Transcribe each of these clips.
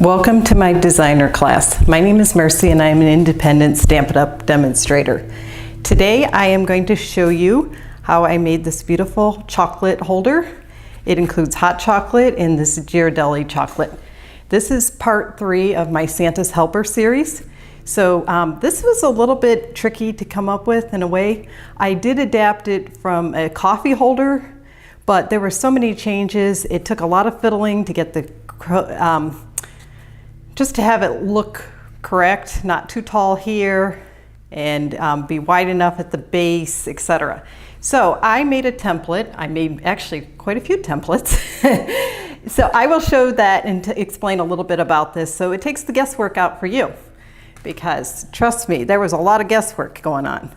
Welcome to my designer class. My name is Mercy and I am an independent Stampin' Up! Demonstrator. Today I am going to show you how I made this beautiful chocolate holder. It includes hot chocolate and this Ghirardelli chocolate. This is part 3 of my Santa's Helper series. So this was a little bit tricky to come up with in a way. I did adapt it from a coffee holder, but there were so many changes. It took a lot of fiddling to get the just to have it look correct, not too tall here, and be wide enough at the base, etc. So I made a template. I made actually quite a few templates. So I will show that and to explain a little bit about this. So it takes the guesswork out for you, because trust me, there was a lot of guesswork going on.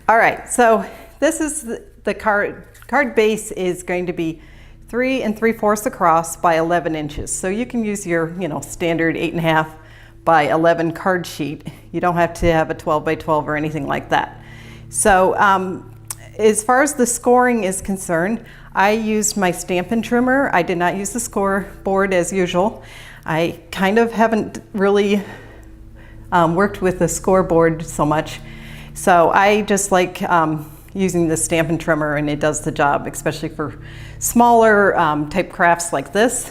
All right, so this is the card base is going to be 3 3/4 across by 11 inches. So you can use your, standard 8.5 by 11 card sheet. You don't have to have a 12 by 12 or anything like that. So as far as the scoring is concerned, I used my Stampin trimmer. I did not use the scoreboard as usual. I kind of haven't really worked with the scoreboard so much. So I just like using the Stampin trimmer, and it does the job, especially for smaller type crafts like this.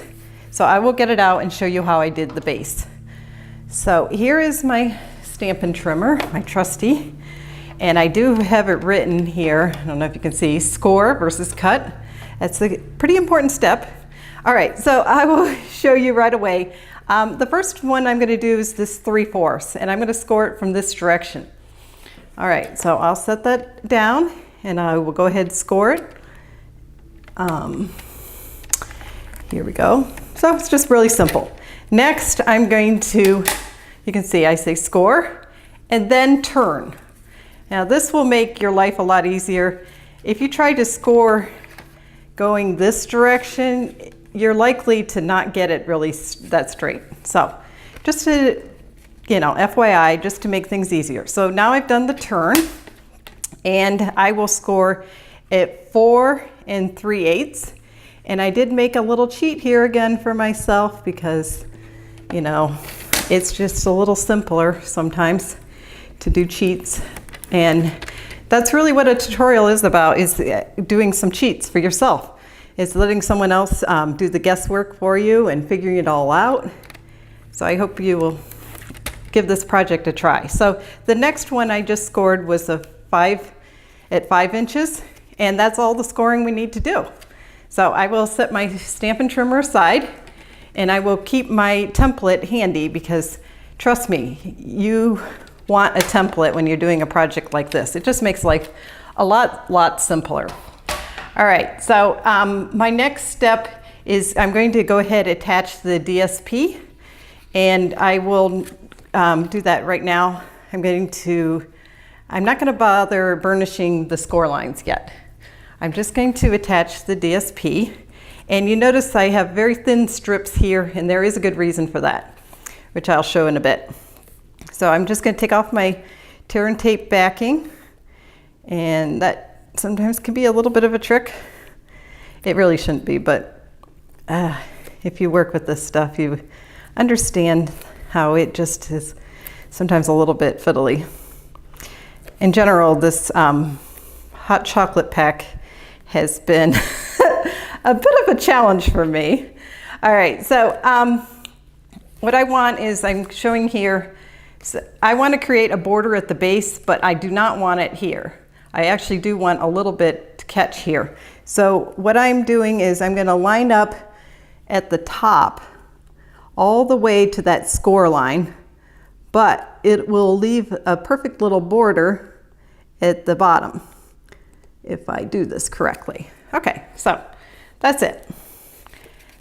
So I will get it out and show you how I did the base. So here is my Stampin trimmer, my trusty, and I do have it written here. I don't know if you can see, score versus cut. That's a pretty important step. All right, so I will show you right away. The first one I'm gonna do is this 3/4, and I'm gonna score it from this direction. All right, so I'll set that down and I will go ahead and score it. Here we go. So it's just really simple. Next, I'm going to, you can see I say score and then turn. Now this will make your life a lot easier. If you try to score going this direction, you're likely to not get it really that straight. So just to, FYI, just to make things easier. So now I've done the turn, and I will score at 4 3/8. And I did make a little cheat here again for myself because, it's just a little simpler sometimes to do cheats. And that's really what a tutorial is about, is doing some cheats for yourself. It's letting someone else do the guesswork for you and figuring it all out. So I hope you will give this project a try. So the next one I just scored was at 5 inches, and that's all the scoring we need to do. So I will set my Stampin' trimmer aside, and I will keep my template handy, because trust me, you want a template when you're doing a project like this. It just makes life a lot simpler. All right, so my next step is I'm going to go ahead and attach the DSP, and I will do that right now. I'm not going to bother burnishing the score lines yet. I'm just going to attach the DSP, and you notice I have very thin strips here, and there is a good reason for that, which I'll show in a bit. So I'm just going to take off my tear and tape backing, and that sometimes can be a little bit of a trick. It really shouldn't be, but if you work with this stuff, you understand how it just is sometimes a little bit fiddly. In general, this hot chocolate pack has been a bit of a challenge for me. All right, so what I want is, I'm showing here, so I want to create a border at the base, but I do not want it here. I actually do want a little bit to catch here. So what I'm doing is I'm going to line up at the top all the way to that score line, but it will leave a perfect little border at the bottom if I do this correctly. Okay, so that's it.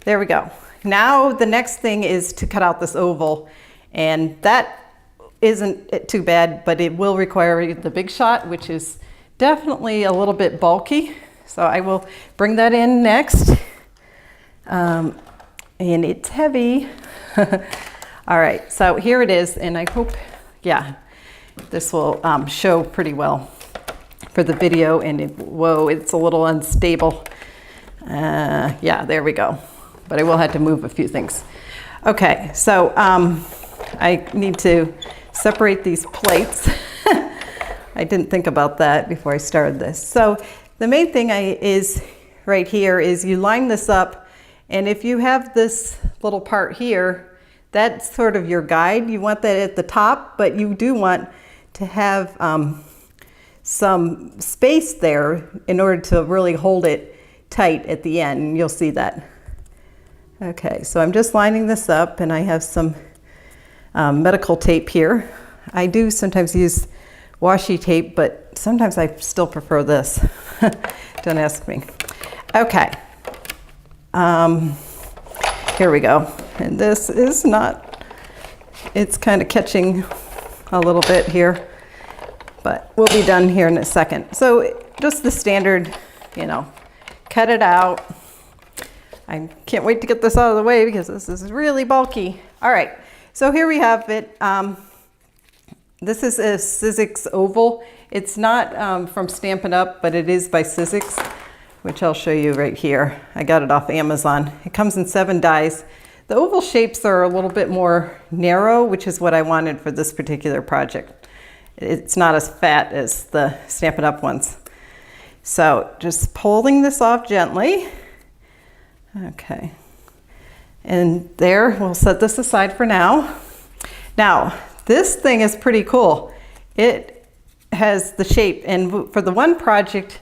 There we go. Now the next thing is to cut out this oval, and that isn't too bad, but it will require the big shot, which is definitely a little bit bulky. So I will bring that in next. And it's heavy. All right, so here it is, and I hope, this will show pretty well for the video. And whoa, it's a little unstable. Yeah, there we go. But I will have to move a few things. Okay, so I need to separate these plates. I didn't think about that before I started this. So the main thing is right here is you line this up, and if you have this little part here, that's sort of your guide. You want that at the top, but you do want to have some space there in order to really hold it tight at the end, and you'll see that. Okay, so I'm just lining this up, and I have some medical tape here. I do sometimes use washi tape, but sometimes I still prefer this. Don't ask me. Okay, here we go. And this is not, it's kind of catching a little bit here, but we'll be done here in a second. So just the standard, you know, cut it out. I can't wait to get this out of the way because this is really bulky. All right, so here we have it. This is a Sizzix Oval. It's not from Stampin' Up, but it is by Sizzix, which I'll show you right here. I got it off Amazon. It comes in 7 dies. The oval shapes are a little bit more narrow, which is what I wanted for this particular project. It's not as fat as the Stampin' Up ones. So just pulling this off gently. Okay. And there, we'll set this aside for now. Now, this thing is pretty cool. It has the shape, and for the one project,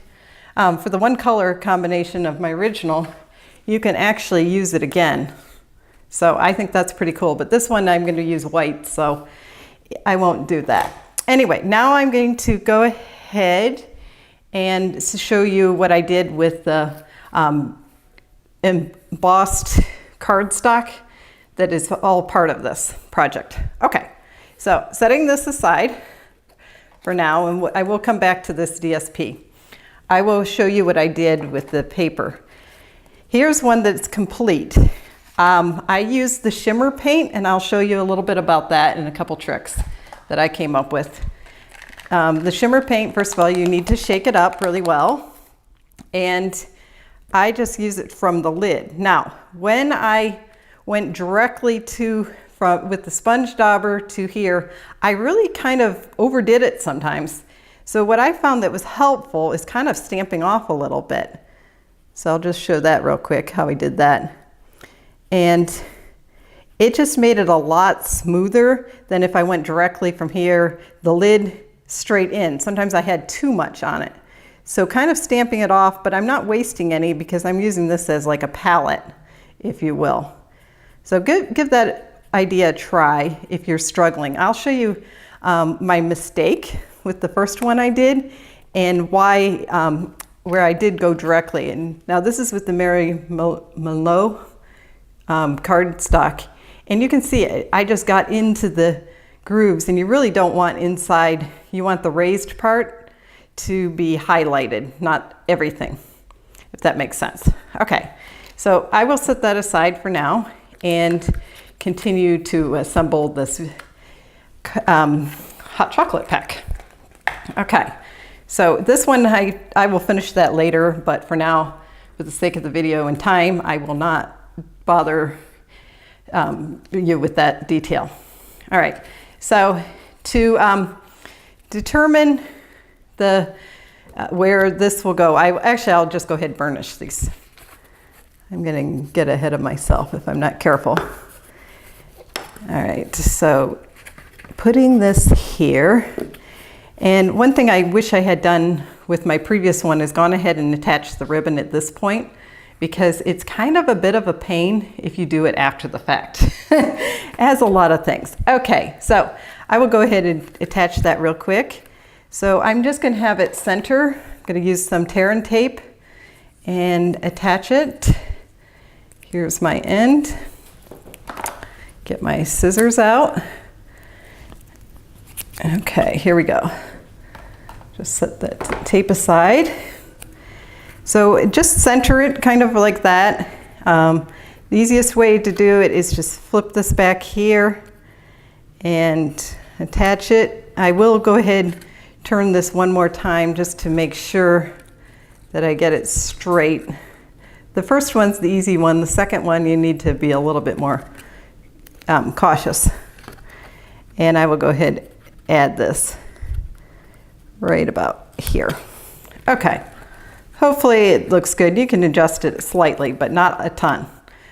for the one color combination of my original, you can actually use it again. So I think that's pretty cool, but this one I'm going to use white, so I won't do that. Anyway, now I'm going to go ahead and show you what I did with the embossed cardstock that is all part of this project. Okay. So setting this aside for now, and I will come back to this DSP. I will show you what I did with the paper. Here's one that's complete. I used the Shimmer Paint, and I'll show you a little bit about that and a couple tricks that I came up with. The Shimmer Paint, first of all, you need to shake it up really well, and I just use it from the lid. Now, when I went directly with the sponge dauber to here, I really kind of overdid it sometimes. So what I found that was helpful is kind of stamping off a little bit. So I'll just show that real quick, how I did that. And it just made it a lot smoother than if I went directly from here, the lid straight in. Sometimes I had too much on it. So kind of stamping it off, but I'm not wasting any because I'm using this as like a palette, if you will. So give that idea a try if you're struggling. I'll show you my mistake with the first one I did and why, where I did go directly. And now this is with the Merry Merlot cardstock. And you can see it, I just got into the grooves, and you really don't want inside, you want the raised part to be highlighted, not everything, if that makes sense. Okay, so I will set that aside for now and continue to assemble this hot chocolate pack. Okay, so this one I will finish that later, but for now, for the sake of the video and time, I will not bother you with that detail. All right, so to determine the where this will go, I'll just go ahead and burnish these. I'm going to get ahead of myself if I'm not careful. All right, so putting this here, and one thing I wish I had done with my previous one is gone ahead and attached the ribbon at this point, because it's kind of a bit of a pain if you do it after the fact. As a lot of things. Okay, so I will go ahead and attach that real quick. So I'm just going to have it center. I'm going to use some tear and tape and attach it. Here's my end. Get my scissors out. Okay, here we go. Just set that tape aside. So just center it kind of like that. The easiest way to do it is just flip this back here and attach it. I will go ahead and turn this one more time just to make sure that I get it straight. The first one's the easy one. The second one you need to be a little bit more cautious. And I will go ahead and add this right about here. Okay, hopefully it looks good. You can adjust it slightly, but not a ton.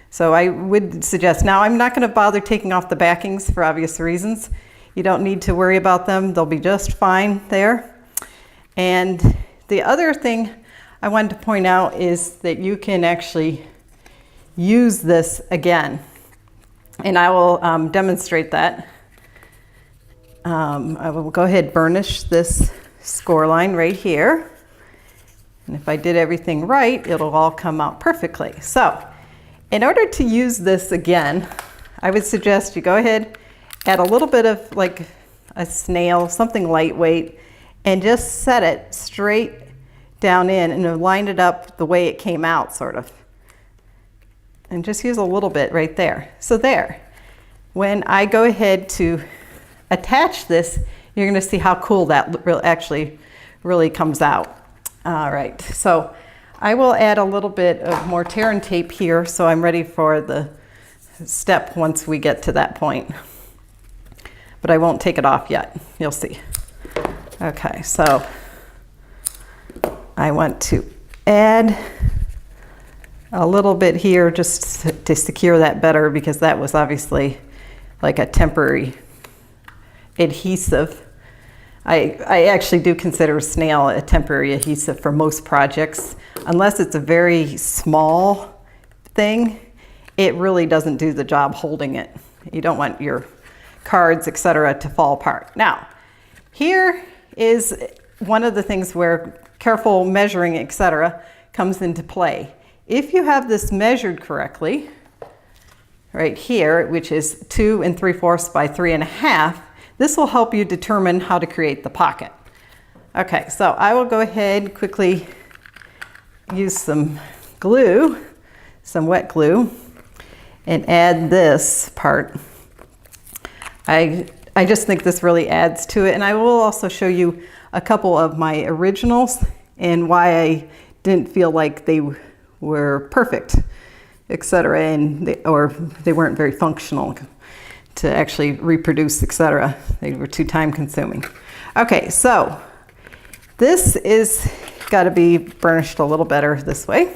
So I would suggest, now I'm not going to bother taking off the backings for obvious reasons. You don't need to worry about them. They'll be just fine there. And the other thing I wanted to point out is that you can actually use this again. And I will demonstrate that. I will go ahead and burnish this score line right here. And if I did everything right, it'll all come out perfectly. So in order to use this again, I would suggest you go ahead, add a little bit of like a snail, something lightweight, and just set it straight down in and line it up the way it came out, sort of. And just use a little bit right there. So there. When I go ahead to attach this, you're going to see how cool that actually really comes out. All right, so I will add a little bit of more tear and tape here so I'm ready for the step once we get to that point. But I won't take it off yet, you'll see. Okay, so I want to add a little bit here just to secure that better, because that was obviously like a temporary adhesive. I actually do consider snail a temporary adhesive for most projects. Unless it's a very small thing, it really doesn't do the job holding it. You don't want your cards, etc., to fall apart. Now, here is one of the things where careful measuring, etc., comes into play. If you have this measured correctly, right here, which is 2 3/4 by 3 1/2, this will help you determine how to create the pocket. Okay, so I will go ahead quickly use some glue, some wet glue, and add this part. I just think this really adds to it, and I will also show you a couple of my originals and why I didn't feel like they were perfect, etc., or they weren't very functional to actually reproduce, etc. They were too time consuming. Okay, so this is got to be burnished a little better this way,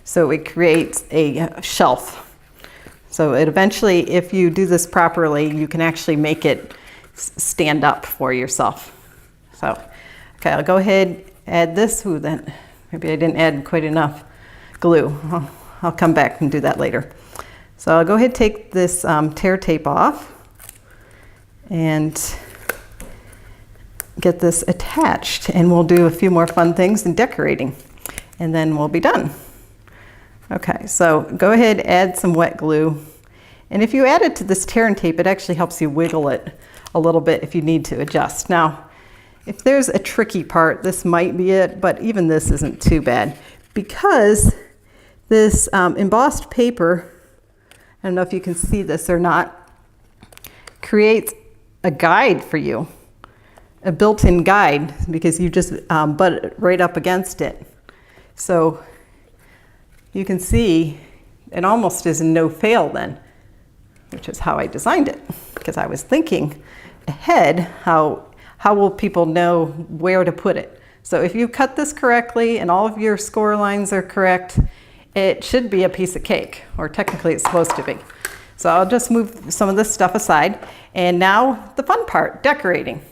so it creates a shelf. So it eventually, if you do this properly, you can actually make it stand up for yourself. So, okay, I'll go ahead, add this. Ooh, then maybe I didn't add quite enough glue. I'll come back and do that later. So I'll go ahead and take this tear tape off and get this attached, and we'll do a few more fun things in decorating, and then we'll be done. Okay, so go ahead, add some wet glue, and if you add it to this tear and tape, it actually helps you wiggle it a little bit if you need to adjust. Now, if there's a tricky part, this might be it, but even this isn't too bad, because this embossed paper, I don't know if you can see this or not, creates a guide for you, a built-in guide, because you just butt it right up against it. So you can see it almost is no fail then, which is how I designed it, because I was thinking ahead, how will people know where to put it? So if you cut this correctly and all of your score lines are correct, it should be a piece of cake, or technically it's supposed to be. So I'll just move some of this stuff aside. And now the fun part, decorating.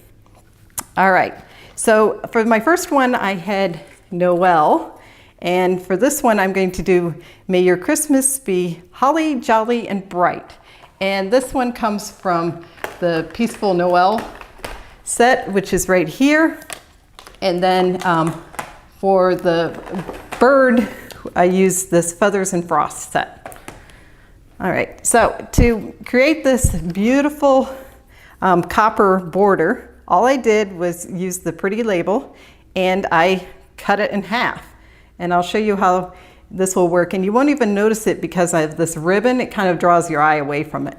All right, so for my first one, I had Noel. And for this one, I'm going to do May Your Christmas Be Holly, Jolly, and Bright. And this one comes from the Peaceful Noel set, which is right here. And then for the bird, I use this Feathers and Frost set. All right, so to create this beautiful copper border, all I did was use the pretty label, and I cut it in half. And I'll show you how this will work. And you won't even notice it because I have this ribbon. It kind of draws your eye away from it.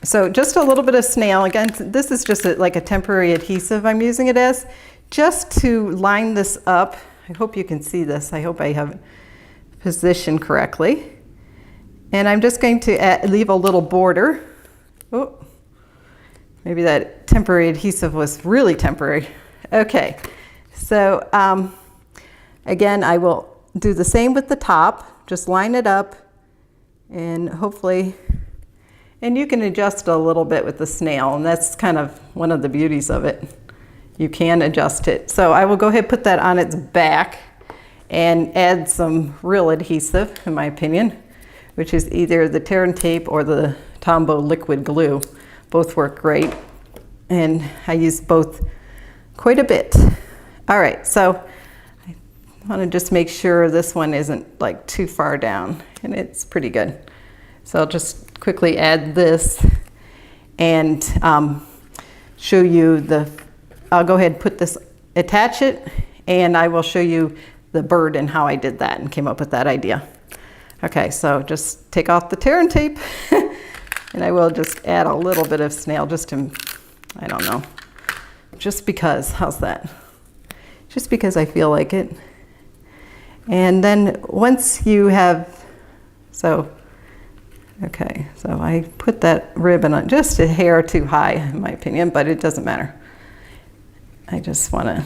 So just a little bit of snail. Again, this is just like a temporary adhesive I'm using it as, just to line this up. I hope you can see this. I hope I have it positioned correctly. And I'm just going to leave a little border. Oh, maybe that temporary adhesive was really temporary. Okay, so again, I will do the same with the top. Just line it up and hopefully, and you can adjust a little bit with the snail, and that's kind of one of the beauties of it. You can adjust it. So I will go ahead and put that on its back and add some real adhesive, in my opinion, which is either the tear and tape or the Tombow liquid glue. Both work great, and I use both quite a bit. All right, so I want to just make sure this one isn't like too far down, and it's pretty good. So I'll just quickly add this and show you I'll go ahead and put this, attach it, and I will show you the bird and how I did that and came up with that idea. Okay, so just take off the tear and tape and I will just add a little bit of snail just to, I don't know, just because. How's that? Just because I feel like it. And then once you have, okay, so I put that ribbon on just a hair too high in my opinion, but it doesn't matter. I just want to,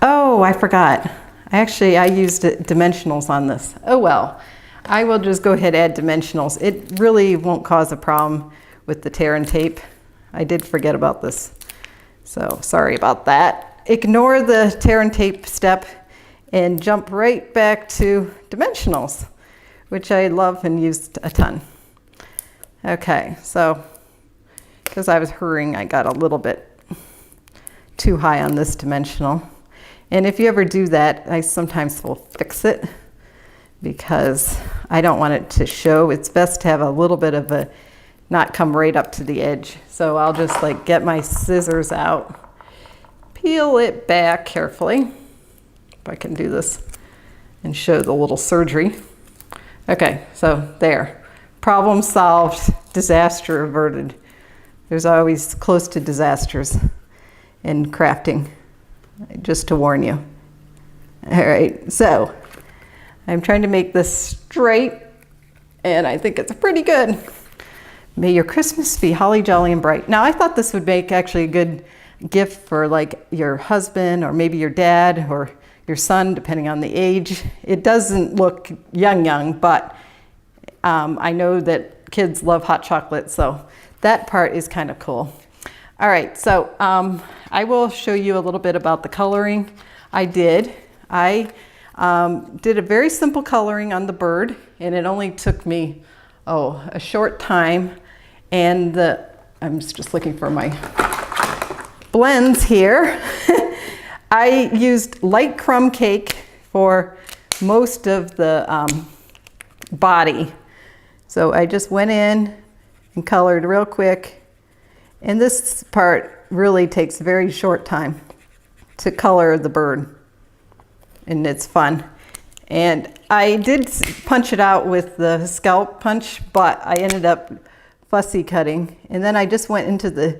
oh, I forgot. I used dimensionals on this. Oh well, I will just go ahead and add dimensionals. It really won't cause a problem with the tear and tape. I did forget about this, so sorry about that. Ignore the tear and tape step and jump right back to dimensionals, which I love and used a ton. Okay, so because I was hurrying, I got a little bit too high on this dimensional. And if you ever do that, I sometimes will fix it because I don't want it to show. It's best to have a little bit of a, not come right up to the edge. So I'll just like get my scissors out, peel it back carefully, if I can do this and show the little surgery. Okay, so there, problem solved, disaster averted. There's always close to disasters in crafting, just to warn you. All right, so I'm trying to make this straight, and I think it's pretty good. May your Christmas be holly jolly and bright. Now I thought this would make actually a good gift for like your husband or maybe your dad or your son, depending on the age. It doesn't look young, but I know that kids love hot chocolate, so that part is kind of cool. All right, so I will show you a little bit about the coloring I did. I did a very simple coloring on the bird, and it only took me, a short time. And I'm just looking for my blends here. I used light crumb cake for most of the body. So I just went in and colored real quick. And this part really takes a very short time to color the bird, and it's fun. And I did punch it out with the scalp punch, but I ended up fussy cutting. And then I just went into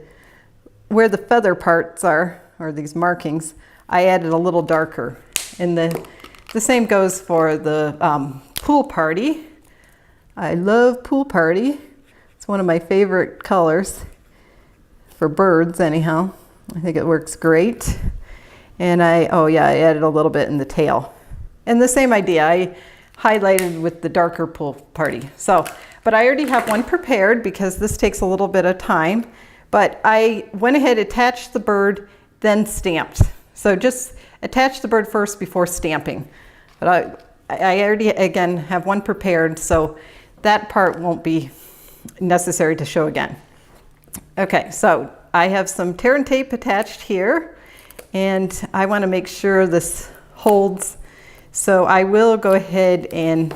where the feather parts are, or these markings, I added a little darker. And the same goes for the pool party. I love pool party. It's one of my favorite colors. For birds anyhow. I think it works great. And I added a little bit in the tail. And the same idea, I highlighted with the darker pool party. So, but I already have one prepared because this takes a little bit of time. But I went ahead, attached the bird, then stamped. So just attach the bird first before stamping. But I already, again, have one prepared, so that part won't be necessary to show again. Okay, so I have some tear and tape attached here, and I want to make sure this holds. So I will go ahead and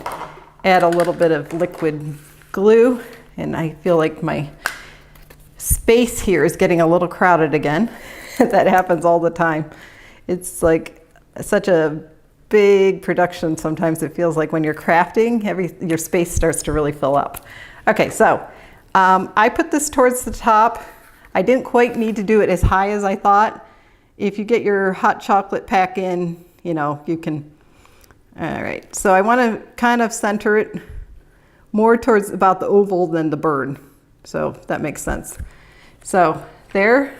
add a little bit of liquid glue, and I feel like my space here is getting a little crowded again. That happens all the time. It's like such a big production. Sometimes it feels like when you're crafting, your space starts to really fill up. Okay, so I put this towards the top. I didn't quite need to do it as high as I thought. If you get your hot chocolate pack in, you can. All right, so I want to kind of center it more towards about the oval than the bird. So that makes sense. So there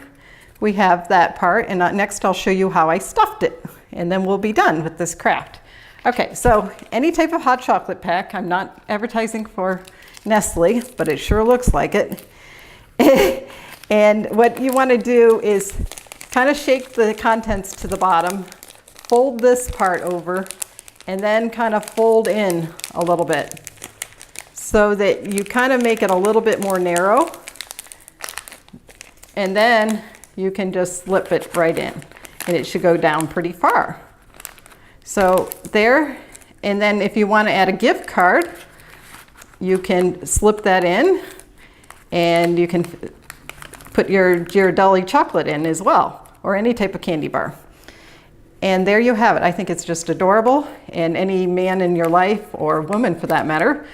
we have that part, and next I'll show you how I stuffed it, and then we'll be done with this craft. Okay, so any type of hot chocolate pack, I'm not advertising for Nestle, but it sure looks like it. And what you want to do is kind of shake the contents to the bottom, fold this part over, and then kind of fold in a little bit so that you kind of make it a little bit more narrow. And then you can just slip it right in, and it should go down pretty far. So there, and then if you want to add a gift card, you can slip that in, and you can put your Ghirardelli chocolate in as well, or any type of candy bar. And there you have it. I think it's just adorable, and any man in your life, or woman for that matter,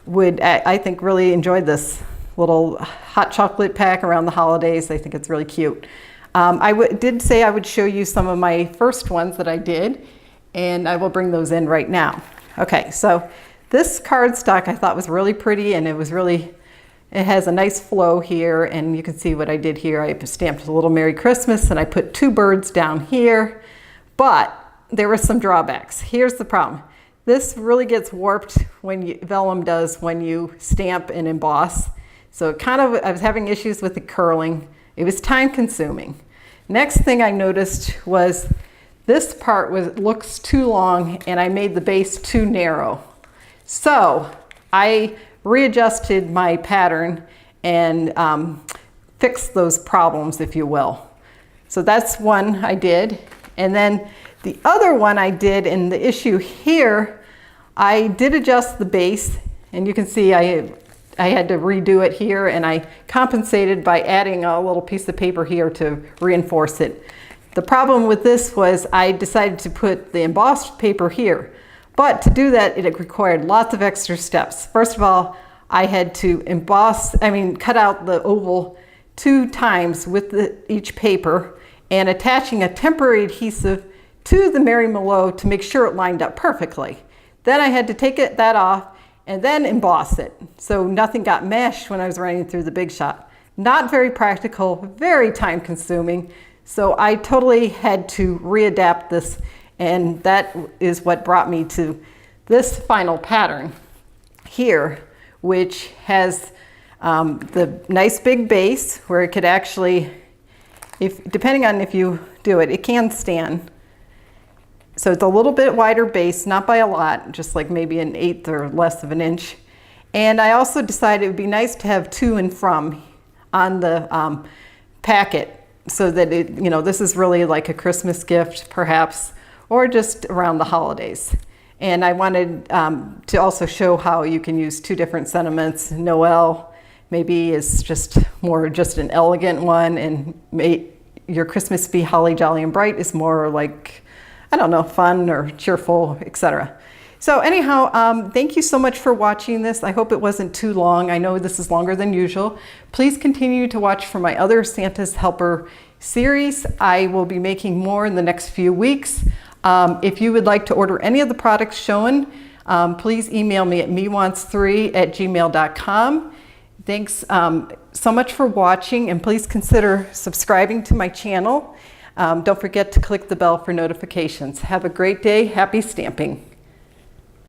would, I think, really enjoy this little hot chocolate pack around the holidays. I think it's really cute. I did say I would show you some of my first ones that I did, and I will bring those in right now. Okay, so this cardstock I thought was really pretty, and it has a nice flow here, and you can see what I did here. I stamped a little Merry Christmas, and I put 2 birds down here, but there were some drawbacks. Here's the problem. This really gets warped vellum does when you stamp and emboss. So I was having issues with the curling. It was time consuming. Next thing I noticed was this part looks too long, and I made the base too narrow. So I readjusted my pattern and fixed those problems, if you will. So that's one I did. And then the other one I did, in the issue here, I did adjust the base, and you can see I had to redo it here, and I compensated by adding a little piece of paper here to reinforce it. The problem with this was I decided to put the embossed paper here, but to do that it required lots of extra steps. First of all, I had to cut out the oval 2 times with each paper, and attaching a temporary adhesive to the Merry Merlot to make sure it lined up perfectly. Then I had to take that off and then emboss it, so nothing got meshed when I was running through the Big Shot. Not very practical, very time consuming, so I totally had to readapt this, and that is what brought me to this final pattern here, which has the nice big base where it could actually, depending on if you do it, it can stand. So it's a little bit wider base, not by a lot, just like maybe 1/8 or less of an inch. And I also decided it would be nice to have to and from on the packet, so that this is really like a Christmas gift perhaps, or just around the holidays. And I wanted to also show how you can use 2 different sentiments. Noel maybe is just an elegant one, and your Christmas Be Holly Jolly and Bright is more like, I don't know, fun or cheerful, etc. So anyhow, thank you so much for watching this. I hope it wasn't too long. I know this is longer than usual. Please continue to watch for my other Santa's Helper series. I will be making more in the next few weeks. If you would like to order any of the products shown, please email me at mewants3@gmail.com. Thanks so much for watching, and please consider subscribing to my channel. Don't forget to click the bell for notifications. Have a great day. Happy stamping.